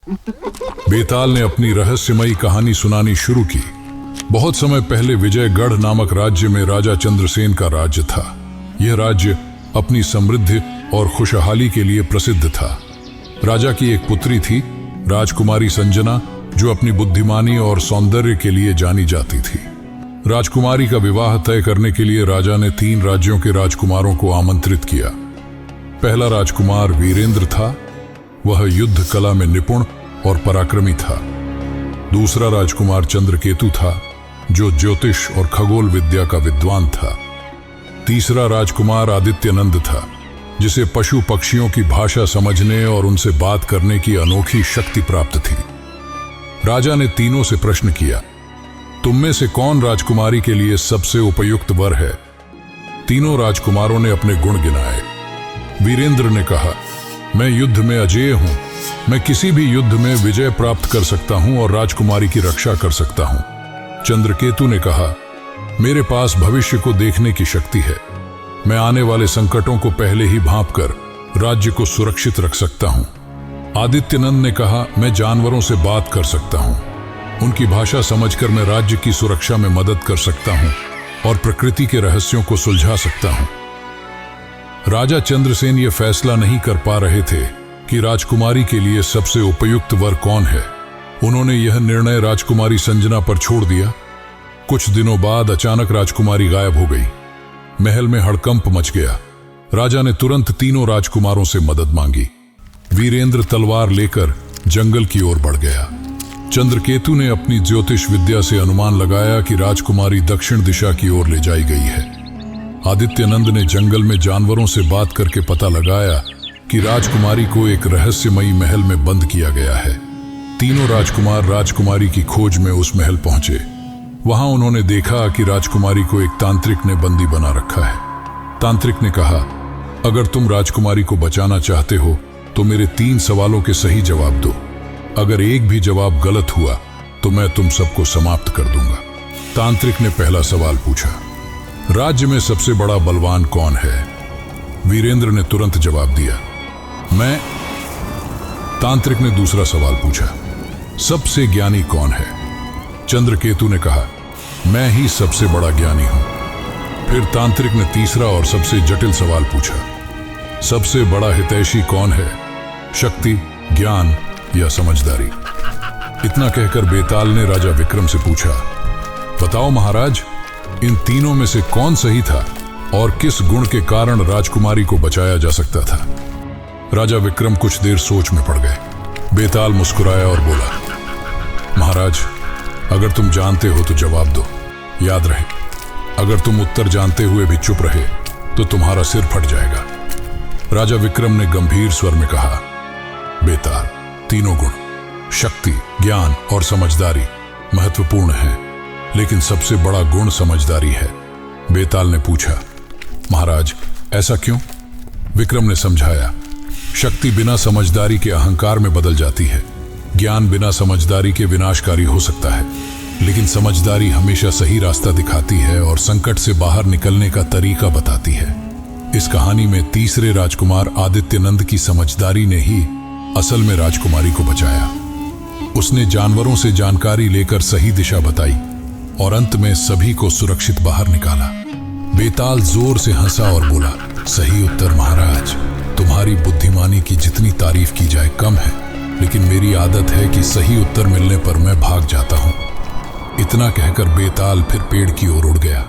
बेताल ने अपनी रहस्यमयी कहानी सुनानी शुरू की। बहुत समय पहले विजयगढ़ नामक राज्य में राजा चंद्रसेन का राज्य था। यह राज्य अपनी समृद्धि और खुशहाली के लिए प्रसिद्ध था। राजा की एक पुत्री थी, राजकुमारी संजना, जो अपनी बुद्धिमानी और सौंदर्य के लिए जानी जाती थी। राजकुमारी का विवाह तय करने के लिए राजा ने 3 राज्यों के राजकुमारों को आमंत्रित किया। पहला राजकुमार वीरेंद्र था। वह युद्ध कला में निपुण और पराक्रमी था। दूसरा राजकुमार चंद्रकेतु था, जो ज्योतिष और खगोल विद्या का विद्वान था। तीसरा राजकुमार आदित्यनंद था, जिसे पशु पक्षियों की भाषा समझने और उनसे बात करने की अनोखी शक्ति प्राप्त थी। राजा ने तीनों से प्रश्न किया, तुम में से कौन राजकुमारी के लिए सबसे उपयुक्त वर है? तीनों राजकुमारों ने अपने गुण गिनाए। वीरेंद्र ने कहा, मैं युद्ध में अजेय हूं। मैं किसी भी युद्ध में विजय प्राप्त कर सकता हूं और राजकुमारी की रक्षा कर सकता हूं। चंद्रकेतु ने कहा, मेरे पास भविष्य को देखने की शक्ति है। मैं आने वाले संकटों को पहले ही भांपकर राज्य को सुरक्षित रख सकता हूं। आदित्यनंद ने कहा, मैं जानवरों से बात कर सकता हूं। उनकी भाषा समझकर मैं राज्य की सुरक्षा में मदद कर सकता हूं और प्रकृति के रहस्यों को सुलझा सकता हूं। राजा चंद्रसेन यह फैसला नहीं कर पा रहे थे कि राजकुमारी के लिए सबसे उपयुक्त वर कौन है। उन्होंने यह निर्णय राजकुमारी संजना पर छोड़ दिया। कुछ दिनों बाद अचानक राजकुमारी गायब हो गई। महल में हड़कंप मच गया। राजा ने तुरंत तीनों राजकुमारों से मदद मांगी। वीरेंद्र तलवार लेकर जंगल की ओर बढ़ गया। चंद्रकेतु ने अपनी ज्योतिष विद्या से अनुमान लगाया कि राजकुमारी दक्षिण दिशा की ओर ले जाई गई है। आदित्यनंद ने जंगल में जानवरों से बात करके पता लगाया कि राजकुमारी को एक रहस्यमयी महल में बंद किया गया है। तीनों राजकुमार राजकुमारी की खोज में उस महल पहुंचे। वहां उन्होंने देखा कि राजकुमारी को एक तांत्रिक ने बंदी बना रखा है। तांत्रिक ने कहा, अगर तुम राजकुमारी को बचाना चाहते हो तो मेरे 3 सवालों के सही जवाब दो। अगर एक भी जवाब गलत हुआ तो मैं तुम सबको समाप्त कर दूंगा। तांत्रिक ने पहला सवाल पूछा, राज्य में सबसे बड़ा बलवान कौन है? वीरेंद्र ने तुरंत जवाब दिया, मैं। तांत्रिक ने दूसरा सवाल पूछा, सबसे ज्ञानी कौन है? चंद्रकेतु ने कहा, मैं ही सबसे बड़ा ज्ञानी हूं। फिर तांत्रिक ने तीसरा और सबसे जटिल सवाल पूछा, सबसे बड़ा हितैषी कौन है? शक्ति, ज्ञान या समझदारी? इतना कहकर बेताल ने राजा विक्रम से पूछा, बताओ महाराज, इन तीनों में से कौन सही था और किस गुण के कारण राजकुमारी को बचाया जा सकता था? राजा विक्रम कुछ देर सोच में पड़ गए। बेताल मुस्कुराया और बोला, महाराज, अगर तुम जानते हो तो जवाब दो। याद रहे, अगर तुम उत्तर जानते हुए भी चुप रहे तो तुम्हारा सिर फट जाएगा। राजा विक्रम ने गंभीर स्वर में कहा, बेताल, तीनों गुण, शक्ति, ज्ञान और समझदारी महत्वपूर्ण हैं, लेकिन सबसे बड़ा गुण समझदारी है। बेताल ने पूछा, महाराज, ऐसा क्यों? विक्रम ने समझाया, शक्ति बिना समझदारी के अहंकार में बदल जाती है। ज्ञान बिना समझदारी के विनाशकारी हो सकता है, लेकिन समझदारी हमेशा सही रास्ता दिखाती है और संकट से बाहर निकलने का तरीका बताती है। इस कहानी में तीसरे राजकुमार आदित्यनंद की समझदारी ने ही असल में राजकुमारी को बचाया। उसने जानवरों से जानकारी लेकर सही दिशा बताई और अंत में सभी को सुरक्षित बाहर निकाला। बेताल जोर से हंसा और बोला, सही उत्तर महाराज। तुम्हारी बुद्धिमानी की जितनी तारीफ की जाए कम है, लेकिन मेरी आदत है कि सही उत्तर मिलने पर मैं भाग जाता हूं। इतना कहकर बेताल फिर पेड़ की ओर उड़ गया।